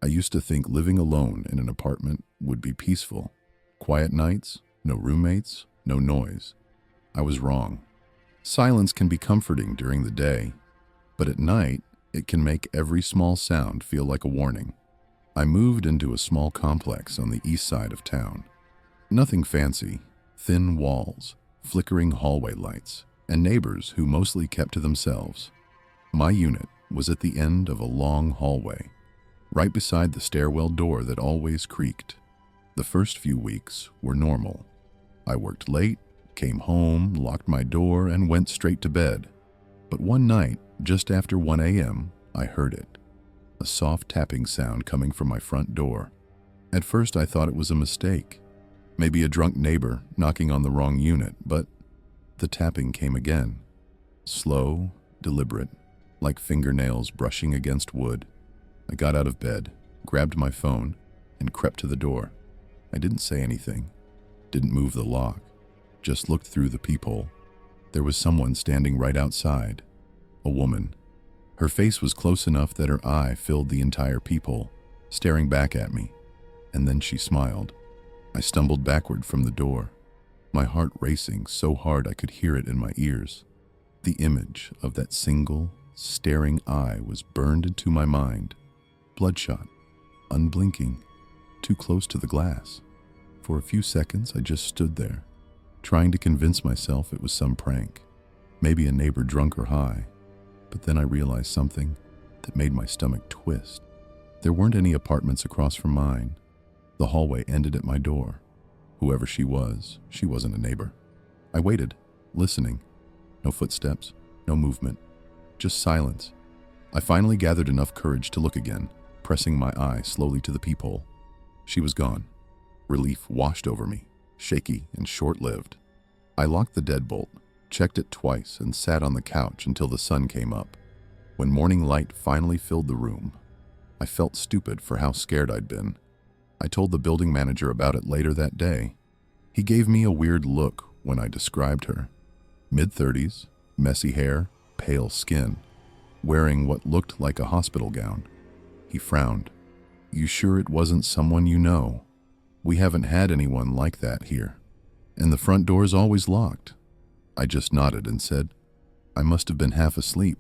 I used to think living alone in an apartment would be peaceful. Quiet nights, no roommates, no noise. I was wrong. Silence can be comforting during the day, but at night, it can make every small sound feel like a warning. I moved into a small complex on the east side of town. Nothing fancy, thin walls, flickering hallway lights, and neighbors who mostly kept to themselves. My unit was at the end of a long hallway, right beside the stairwell door that always creaked. The first few weeks were normal. I worked late, came home, locked my door, and went straight to bed. But one night, just after 1 a.m., I heard it. A soft tapping sound coming from my front door. At first, I thought it was a mistake. Maybe a drunk neighbor knocking on the wrong unit, but the tapping came again. Slow, deliberate, like fingernails brushing against wood. I got out of bed, grabbed my phone, and crept to the door. I didn't say anything, didn't move the lock, just looked through the peephole. There was someone standing right outside, a woman. Her face was close enough that her eye filled the entire peephole, staring back at me, and then she smiled. I stumbled backward from the door, my heart racing so hard I could hear it in my ears. The image of that single, staring eye was burned into my mind, bloodshot, unblinking, too close to the glass. For a few seconds, I just stood there, trying to convince myself it was some prank, maybe a neighbor drunk or high. But then I realized something that made my stomach twist. There weren't any apartments across from mine. The hallway ended at my door. Whoever she wasn't a neighbor. I waited, listening. No footsteps, no movement, just silence. I finally gathered enough courage to look again, pressing my eye slowly to the peephole. She was gone. Relief washed over me, shaky and short-lived. I locked the deadbolt, checked it twice, and sat on the couch until the sun came up. When morning light finally filled the room, I felt stupid for how scared I'd been. I told the building manager about it later that day. He gave me a weird look when I described her. Mid-30s, messy hair, pale skin, wearing what looked like a hospital gown. He frowned. "You sure it wasn't someone you know? We haven't had anyone like that here. And the front door's always locked." I just nodded and said, I must have been half asleep,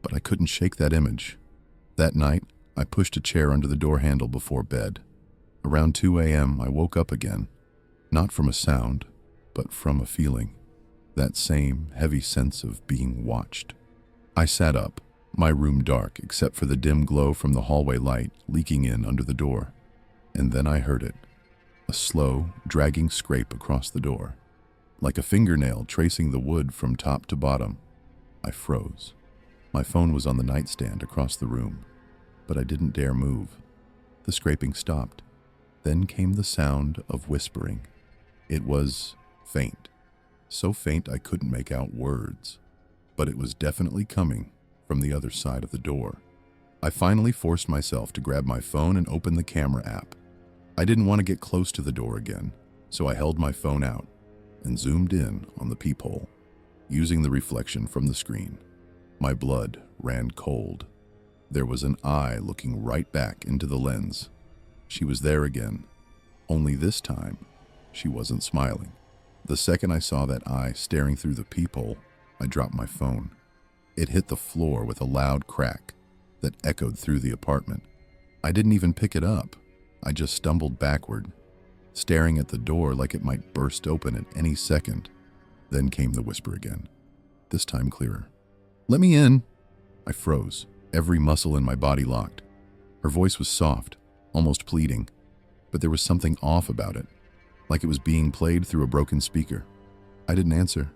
but I couldn't shake that image. That night, I pushed a chair under the door handle before bed. Around 2 a.m., I woke up again, not from a sound, but from a feeling. That same heavy sense of being watched. I sat up, my room dark except for the dim glow from the hallway light leaking in under the door. And then I heard it. A slow, dragging scrape across the door. Like a fingernail tracing the wood from top to bottom. I froze. My phone was on the nightstand across the room, but I didn't dare move. The scraping stopped. Then came the sound of whispering. It was faint. So faint I couldn't make out words, but it was definitely coming from the other side of the door. I finally forced myself to grab my phone and open the camera app. I didn't want to get close to the door again, so I held my phone out and zoomed in on the peephole, using the reflection from the screen. My blood ran cold. There was an eye looking right back into the lens. She was there again, only this time, she wasn't smiling. The second I saw that eye staring through the peephole, I dropped my phone. It hit the floor with a loud crack that echoed through the apartment. I didn't even pick it up. I just stumbled backward, staring at the door like it might burst open at any second. Then came the whisper again, this time clearer. "Let me in." I froze, every muscle in my body locked. Her voice was soft, almost pleading, but there was something off about it, like it was being played through a broken speaker. I didn't answer.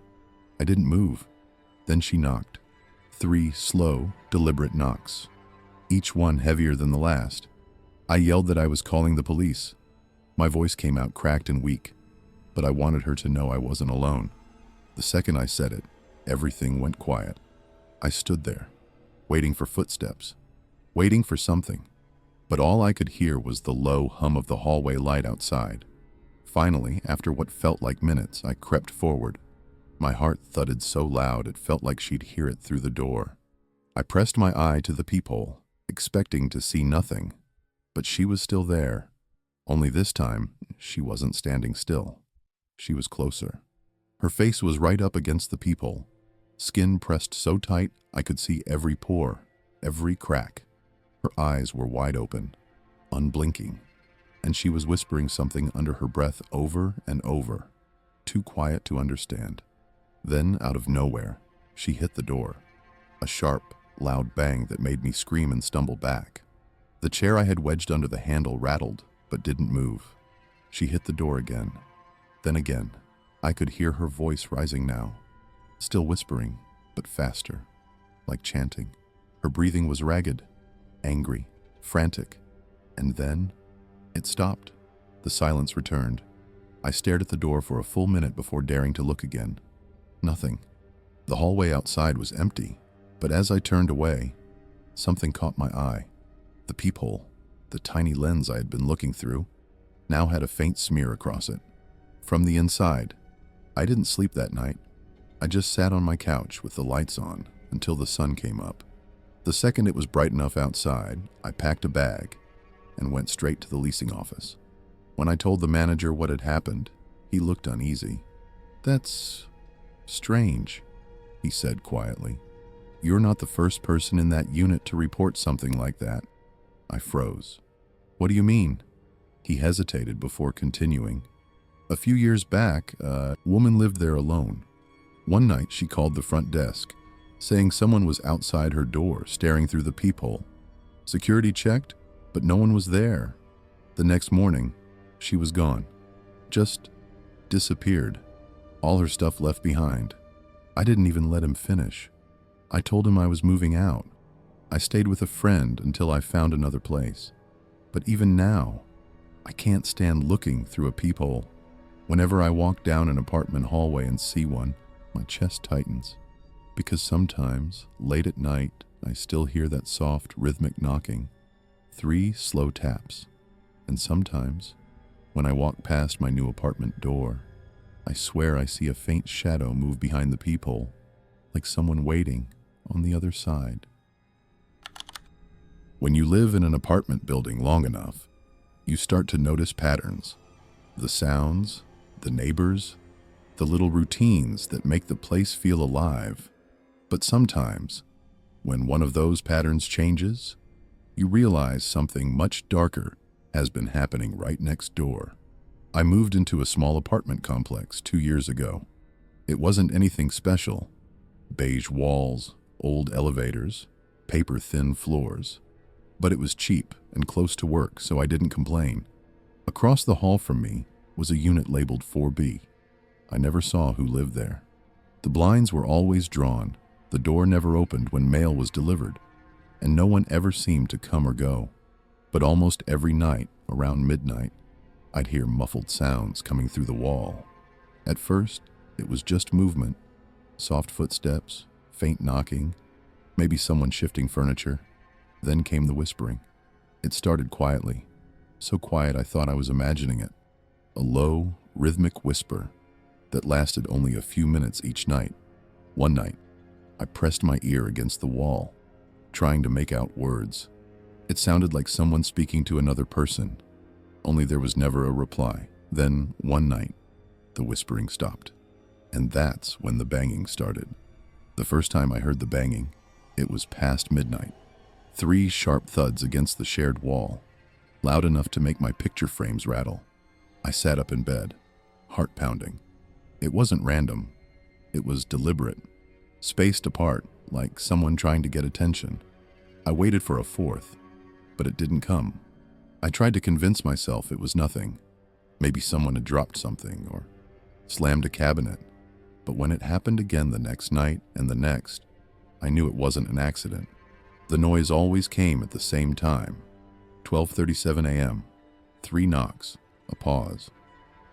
I didn't move. Then she knocked. 3 slow, deliberate knocks, each one heavier than the last. I yelled that I was calling the police. My voice came out cracked and weak, but I wanted her to know I wasn't alone. The second I said it, everything went quiet. I stood there, waiting for footsteps, waiting for something, but all I could hear was the low hum of the hallway light outside. Finally, after what felt like minutes, I crept forward. My heart thudded so loud it felt like she'd hear it through the door. I pressed my eye to the peephole, expecting to see nothing, But she was still there. Only this time, she wasn't standing still. She was closer. Her face was right up against the peephole, skin pressed so tight I could see every pore, every crack. Her eyes were wide open, unblinking, and she was whispering something under her breath over and over, too quiet to understand. Then, out of nowhere, she hit the door. A sharp, loud bang that made me scream and stumble back. The chair I had wedged under the handle rattled, but didn't move. She hit the door again. Then again. I could hear her voice rising now, still whispering, but faster, like chanting. Her breathing was ragged, angry, frantic, and then it stopped. The silence returned. I stared at the door for a full minute before daring to look again. Nothing. The hallway outside was empty, but as I turned away, something caught my eye. The peephole, the tiny lens I had been looking through, now had a faint smear across it. From the inside, I didn't sleep that night. I just sat on my couch with the lights on until the sun came up. The second it was bright enough outside, I packed a bag and went straight to the leasing office. When I told the manager what had happened, he looked uneasy. "That's strange," he said quietly. "You're not the first person in that unit to report something like that." I froze. "What do you mean?" He hesitated before continuing. "A few years back, a woman lived there alone. One night she called the front desk, saying someone was outside her door staring through the peephole. Security checked, but no one was there. The next morning, she was gone. Just disappeared. All her stuff left behind. I didn't even let him finish. I told him I was moving out. I stayed with a friend until I found another place. But even now, I can't stand looking through a peephole. Whenever I walk down an apartment hallway and see one, my chest tightens. Because sometimes, late at night, I still hear that soft, rhythmic knocking. 3 slow taps. And sometimes, when I walk past my new apartment door, I swear I see a faint shadow move behind the peephole, like someone waiting on the other side. When you live in an apartment building long enough, you start to notice patterns. The sounds, the neighbors, the little routines that make the place feel alive. But sometimes, when one of those patterns changes, you realize something much darker has been happening right next door. I moved into a small apartment complex 2 years ago. It wasn't anything special. Beige walls, old elevators, paper-thin floors. But it was cheap and close to work, so I didn't complain. Across the hall from me was a unit labeled 4B. I never saw who lived there. The blinds were always drawn, the door never opened when mail was delivered, and no one ever seemed to come or go. But almost every night, around midnight, I'd hear muffled sounds coming through the wall. At first, it was just movement, soft footsteps, faint knocking, maybe someone shifting furniture. Then came the whispering. It started quietly, so quiet I thought I was imagining it. A low, rhythmic whisper that lasted only a few minutes each night. One night, I pressed my ear against the wall, trying to make out words. It sounded like someone speaking to another person, only there was never a reply. Then, one night, the whispering stopped. And that's when the banging started. The first time I heard the banging, it was past midnight. 3 sharp thuds against the shared wall, loud enough to make my picture frames rattle. I sat up in bed, heart pounding. It wasn't random. It was deliberate, spaced apart, like someone trying to get attention. I waited for a 4th, but it didn't come. I tried to convince myself it was nothing. Maybe someone had dropped something or slammed a cabinet. But when it happened again the next night and the next, I knew it wasn't an accident. The noise always came at the same time. 12:37 a.m. 3 knocks, a pause,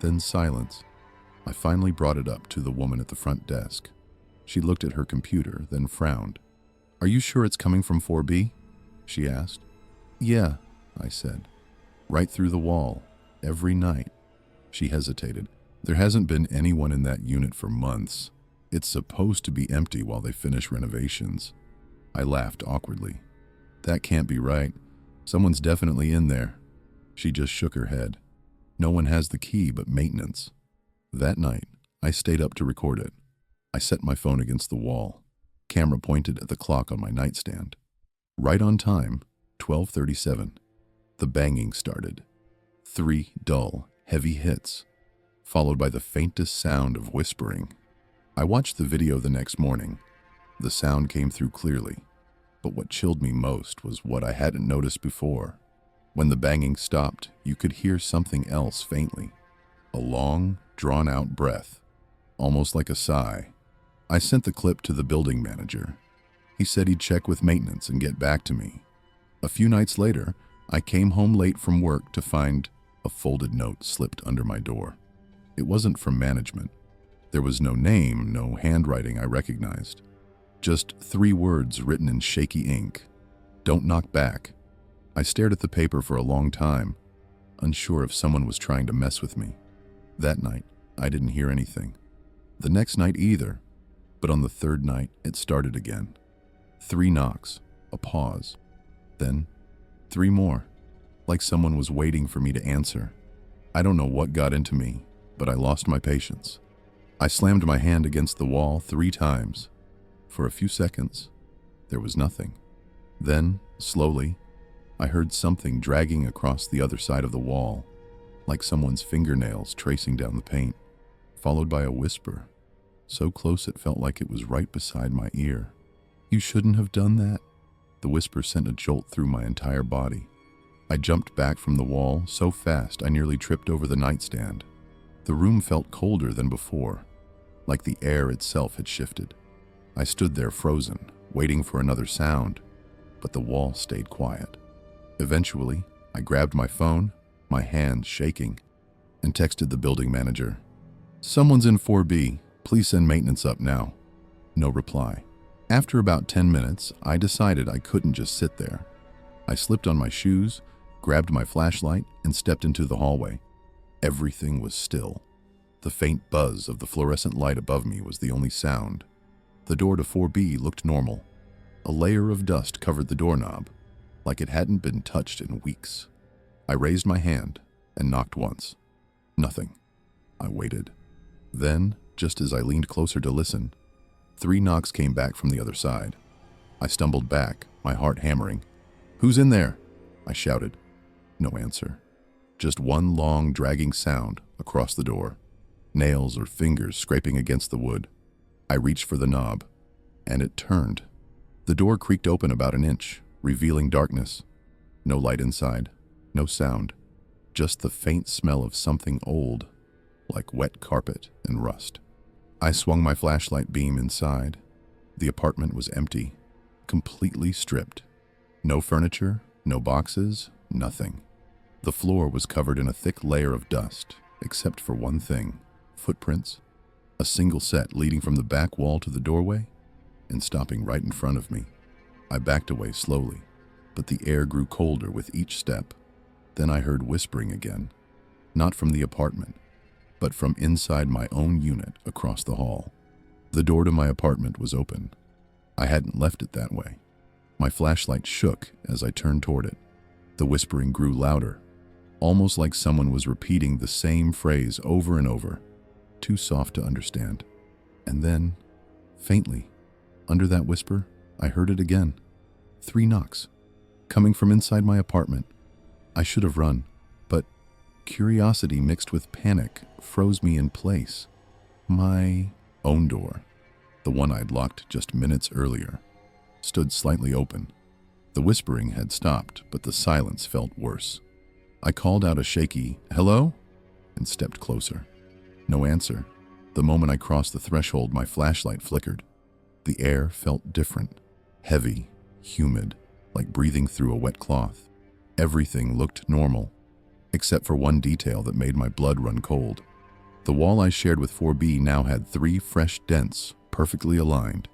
then silence. I finally brought it up to the woman at the front desk. She looked at her computer, then frowned. "Are you sure it's coming from 4B?" she asked. "Yeah," I said. "Right through the wall, every night." She hesitated. "There hasn't been anyone in that unit for months. It's supposed to be empty while they finish renovations." I laughed awkwardly. "That can't be right. Someone's definitely in there. She just shook her head. No one has the key but maintenance. That night, I stayed up to record it. I set my phone against the wall. Camera pointed at the clock on my nightstand. Right on time, 12:37. The banging started. 3 dull, heavy hits, followed by the faintest sound of whispering. I watched the video the next morning. The sound came through clearly, but what chilled me most was what I hadn't noticed before. When the banging stopped, you could hear something else faintly. A long, drawn-out breath, almost like a sigh. I sent the clip to the building manager. He said he'd check with maintenance and get back to me. A few nights later, I came home late from work to find a folded note slipped under my door. It wasn't from management. There was no name, no handwriting I recognized. Just 3 words written in shaky ink. Don't knock back. I stared at the paper for a long time, unsure if someone was trying to mess with me. That night, I didn't hear anything. The next night either, but on the 3rd night, it started again. 3 knocks, a pause, then 3 more, like someone was waiting for me to answer. I don't know what got into me, but I lost my patience. I slammed my hand against the wall 3 times. For a few seconds, there was nothing. Then, slowly, I heard something dragging across the other side of the wall, like someone's fingernails tracing down the paint, followed by a whisper, so close it felt like it was right beside my ear. "You shouldn't have done that." The whisper sent a jolt through my entire body. I jumped back from the wall so fast I nearly tripped over the nightstand. The room felt colder than before, like the air itself had shifted. I stood there frozen, waiting for another sound, but the wall stayed quiet. Eventually, I grabbed my phone, my hands shaking, and texted the building manager. "Someone's in 4B. Please send maintenance up now." No reply. After about 10 minutes, I decided I couldn't just sit there. I slipped on my shoes, grabbed my flashlight, and stepped into the hallway. Everything was still. The faint buzz of the fluorescent light above me was the only sound. The door to 4B looked normal. A layer of dust covered the doorknob, like it hadn't been touched in weeks. I raised my hand and knocked once. Nothing. I waited. Then, just as I leaned closer to listen, 3 knocks came back from the other side. I stumbled back, my heart hammering. "Who's in there?" I shouted. No answer. Just one long, dragging sound across the door. Nails or fingers scraping against the wood. I reached for the knob, and it turned. The door creaked open about an inch, revealing darkness. No light inside, no sound, just the faint smell of something old, like wet carpet and rust. I swung my flashlight beam inside. The apartment was empty, completely stripped. No furniture, no boxes, nothing. The floor was covered in a thick layer of dust, except for one thing: footprints, a single set leading from the back wall to the doorway and stopping right in front of me. I backed away slowly, but the air grew colder with each step. Then I heard whispering again, not from the apartment, but from inside my own unit across the hall. The door to my apartment was open. I hadn't left it that way. My flashlight shook as I turned toward it. The whispering grew louder, almost like someone was repeating the same phrase over and over, too soft to understand. And then, faintly, under that whisper, I heard it again. 3 knocks, coming from inside my apartment. I should have run, but curiosity mixed with panic froze me in place. My own door, the one I'd locked just minutes earlier, stood slightly open. The whispering had stopped, but the silence felt worse. I called out a shaky, "Hello?" and stepped closer. No answer. The moment I crossed the threshold, my flashlight flickered. The air felt different, heavy, humid, like breathing through a wet cloth. Everything looked normal, except for one detail that made my blood run cold. The wall I shared with 4B now had 3 fresh dents, perfectly aligned.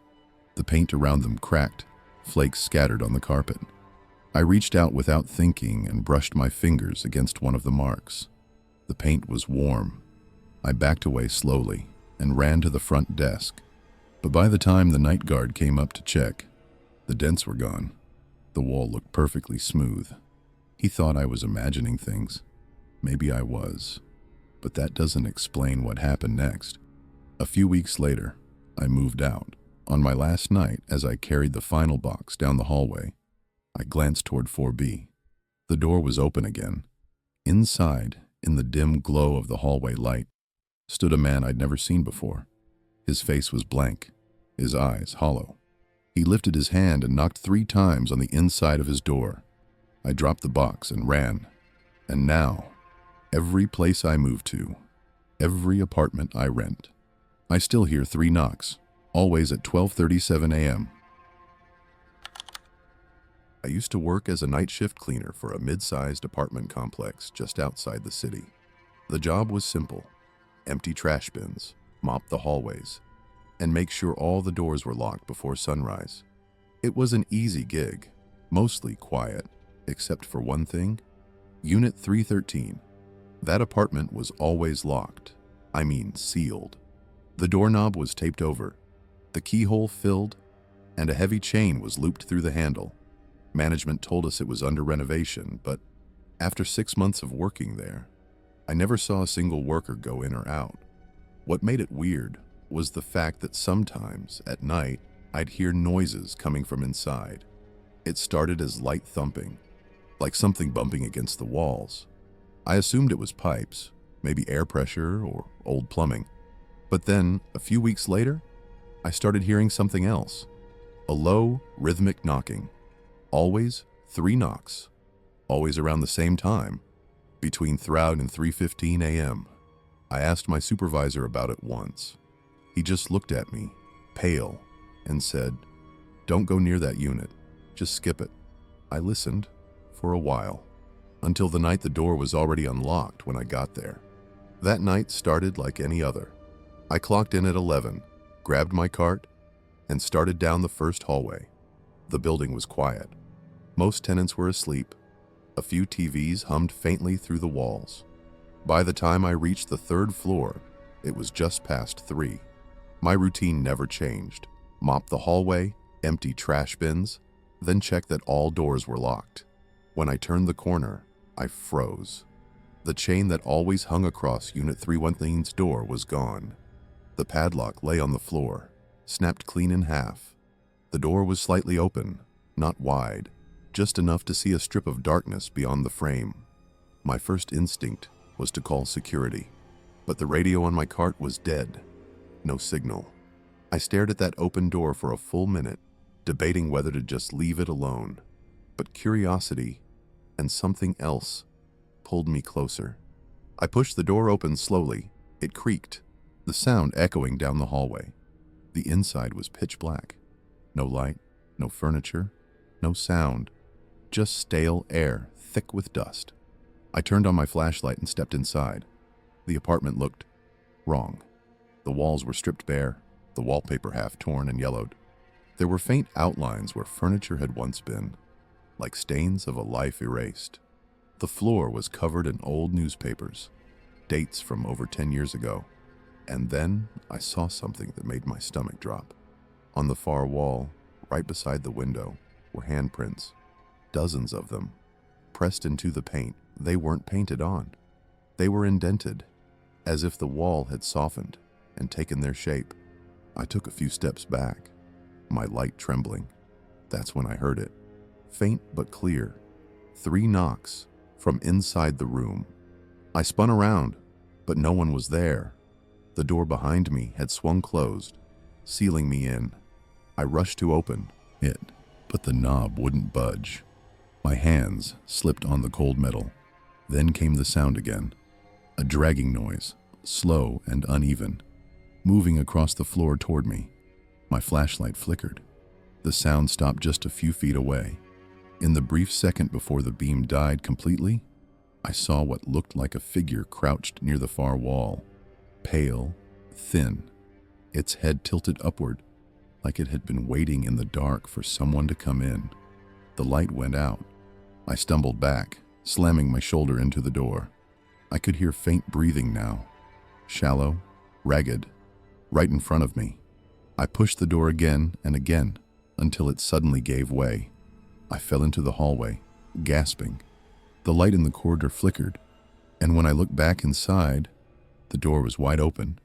The paint around them cracked, flakes scattered on the carpet. I reached out without thinking and brushed my fingers against one of the marks. The paint was warm. I backed away slowly and ran to the front desk. But by the time the night guard came up to check, the dents were gone. The wall looked perfectly smooth. He thought I was imagining things. Maybe I was, but that doesn't explain what happened next. A few weeks later, I moved out. On my last night, as I carried the final box down the hallway, I glanced toward 4B. The door was open again. Inside, in the dim glow of the hallway light, stood a man I'd never seen before. His face was blank, his eyes hollow. He lifted his hand and knocked 3 times on the inside of his door. I dropped the box and ran. And now, every place I move to, every apartment I rent, I still hear 3 knocks, always at 12:37 a.m. I used to work as a night shift cleaner for a mid-sized apartment complex just outside the city. The job was simple: empty trash bins, mop the hallways, and make sure all the doors were locked before sunrise. It was an easy gig, mostly quiet, except for one thing: Unit 313. That apartment was always locked. I mean sealed. The doorknob was taped over, the keyhole filled, and a heavy chain was looped through the handle. Management told us it was under renovation, but after 6 months of working there, I never saw a single worker go in or out. What made it weird was the fact that sometimes, at night, I'd hear noises coming from inside. It started as light thumping, like something bumping against the walls. I assumed it was pipes, maybe air pressure or old plumbing. But then, a few weeks later, I started hearing something else. A low, rhythmic knocking. Always 3 knocks. Always around the same time, between 3 and 3:15 a.m. I asked my supervisor about it once. He just looked at me, pale, and said, "Don't go near that unit. Just skip it." I listened for a while, until the night the door was already unlocked when I got there. That night started like any other. I clocked in at 11, grabbed my cart, and started down the first hallway. The building was quiet. Most tenants were asleep. A few TVs hummed faintly through the walls. By the time I reached the 3rd floor, it was just past 3. My routine never changed. Mop the hallway, empty trash bins, then check that all doors were locked. When I turned the corner, I froze. The chain that always hung across Unit 313's door was gone. The padlock lay on the floor, snapped clean in half. The door was slightly open, not wide, just enough to see a strip of darkness beyond the frame. My first instinct was to call security, but the radio on my cart was dead. No signal. I stared at that open door for a full minute, debating whether to just leave it alone. But curiosity and something else pulled me closer. I pushed the door open slowly. It creaked, the sound echoing down the hallway. The inside was pitch black. No light, no furniture, no sound, just stale air, thick with dust. I turned on my flashlight and stepped inside. The apartment looked wrong. The walls were stripped bare, the wallpaper half torn and yellowed. There were faint outlines where furniture had once been, like stains of a life erased. The floor was covered in old newspapers, dates from over 10 years ago. And then I saw something that made my stomach drop. On the far wall, right beside the window, were handprints, dozens of them, pressed into the paint. They weren't painted on. They were indented, as if the wall had softened and taken their shape. I took a few steps back, my light trembling. That's when I heard it, faint but clear. 3 knocks from inside the room. I spun around, but no one was there. The door behind me had swung closed, sealing me in. I rushed to open it, but the knob wouldn't budge. My hands slipped on the cold metal. Then came the sound again, a dragging noise, slow and uneven, moving across the floor toward me. My flashlight flickered. The sound stopped just a few feet away. In the brief second before the beam died completely, I saw what looked like a figure crouched near the far wall. Pale, thin, its head tilted upward, like it had been waiting in the dark for someone to come in. The light went out. I stumbled back, slamming my shoulder into the door. I could hear faint breathing now, shallow, ragged, right in front of me. I pushed the door again and again, until it suddenly gave way. I fell into the hallway, gasping. The light in the corridor flickered, and when I looked back inside, the door was wide open,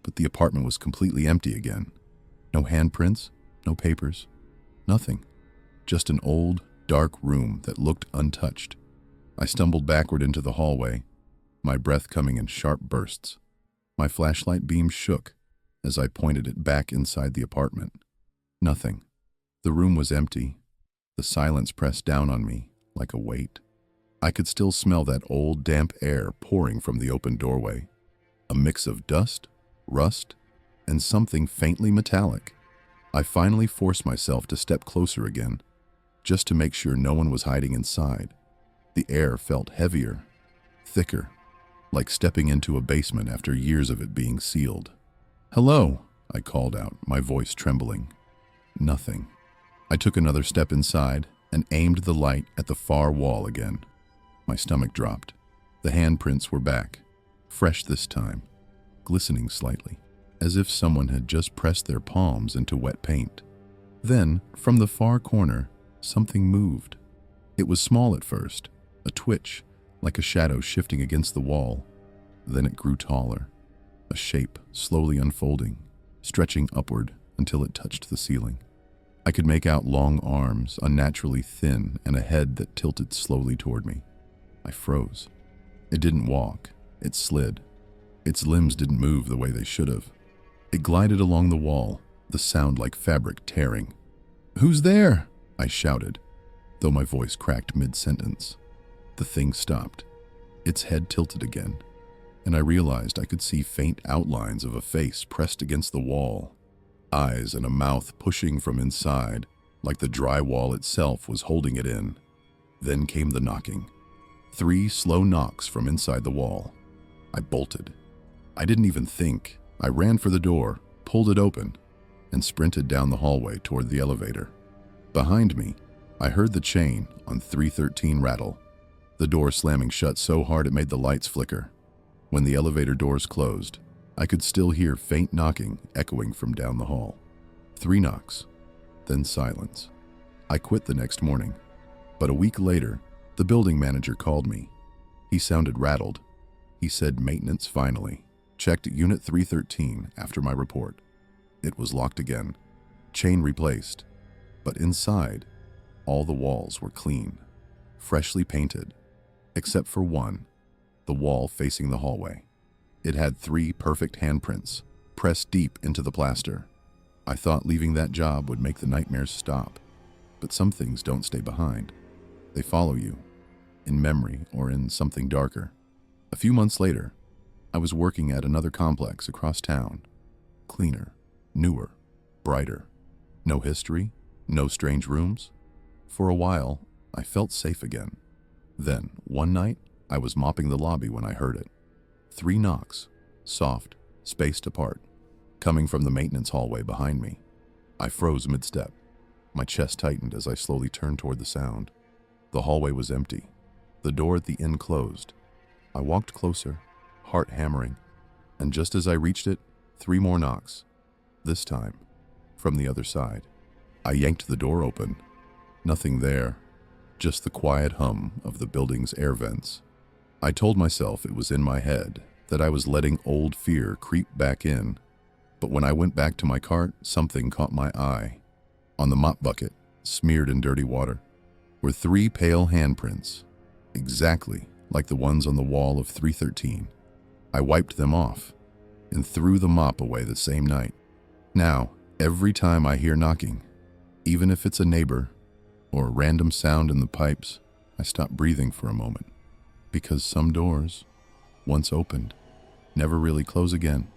but the apartment was completely empty again. No handprints, no papers, nothing. Just an old, dark room that looked untouched. I stumbled backward into the hallway, my breath coming in sharp bursts. My flashlight beam shook as I pointed it back inside the apartment. Nothing. The room was empty. The silence pressed down on me like a weight. I could still smell that old, damp air pouring from the open doorway. A mix of dust, rust, and something faintly metallic. I finally forced myself to step closer again, just to make sure no one was hiding inside. The air felt heavier, thicker, like stepping into a basement after years of it being sealed. "Hello," I called out, my voice trembling. Nothing. I took another step inside and aimed the light at the far wall again. My stomach dropped. The handprints were back, fresh this time, glistening slightly, as if someone had just pressed their palms into wet paint. Then, from the far corner, something moved. It was small at first, a twitch, like a shadow shifting against the wall. Then it grew taller, a shape slowly unfolding, stretching upward until it touched the ceiling. I could make out long arms, unnaturally thin, and a head that tilted slowly toward me. I froze. It didn't walk. It slid. Its limbs didn't move the way they should have. It glided along the wall, the sound like fabric tearing. "Who's there?" I shouted, though my voice cracked mid-sentence. The thing stopped. Its head tilted again, and I realized I could see faint outlines of a face pressed against the wall, eyes and a mouth pushing from inside, like the drywall itself was holding it in. Then came the knocking. 3 slow knocks from inside the wall. I bolted. I didn't even think. I ran for the door, pulled it open, and sprinted down the hallway toward the elevator. Behind me, I heard the chain on 313 rattle, the door slamming shut so hard it made the lights flicker. When the elevator doors closed, I could still hear faint knocking echoing from down the hall. 3 knocks, then silence. I quit the next morning, but a week later, the building manager called me. He sounded rattled. He said maintenance finally checked Unit 313 after my report. It was locked again, chain replaced, but inside, all the walls were clean, freshly painted, except for one, the wall facing the hallway. It had 3 perfect handprints, pressed deep into the plaster. I thought leaving that job would make the nightmares stop, but some things don't stay behind. They follow you, in memory or in something darker. A few months later, I was working at another complex across town. Cleaner, newer, brighter. No history, no strange rooms. For a while, I felt safe again. Then, one night, I was mopping the lobby when I heard it. 3 knocks, soft, spaced apart, coming from the maintenance hallway behind me. I froze mid-step. My chest tightened as I slowly turned toward the sound. The hallway was empty. The door at the end closed. I walked closer, heart hammering, and just as I reached it, 3 more knocks. This time, from the other side. I yanked the door open. Nothing there, just the quiet hum of the building's air vents. I told myself it was in my head, that I was letting old fear creep back in. But when I went back to my cart, something caught my eye. On the mop bucket, smeared in dirty water, were 3 pale handprints, exactly like the ones on the wall of 313. I wiped them off and threw the mop away the same night. Now, every time I hear knocking, even if it's a neighbor or a random sound in the pipes, I stop breathing for a moment, because some doors, once opened, never really close again.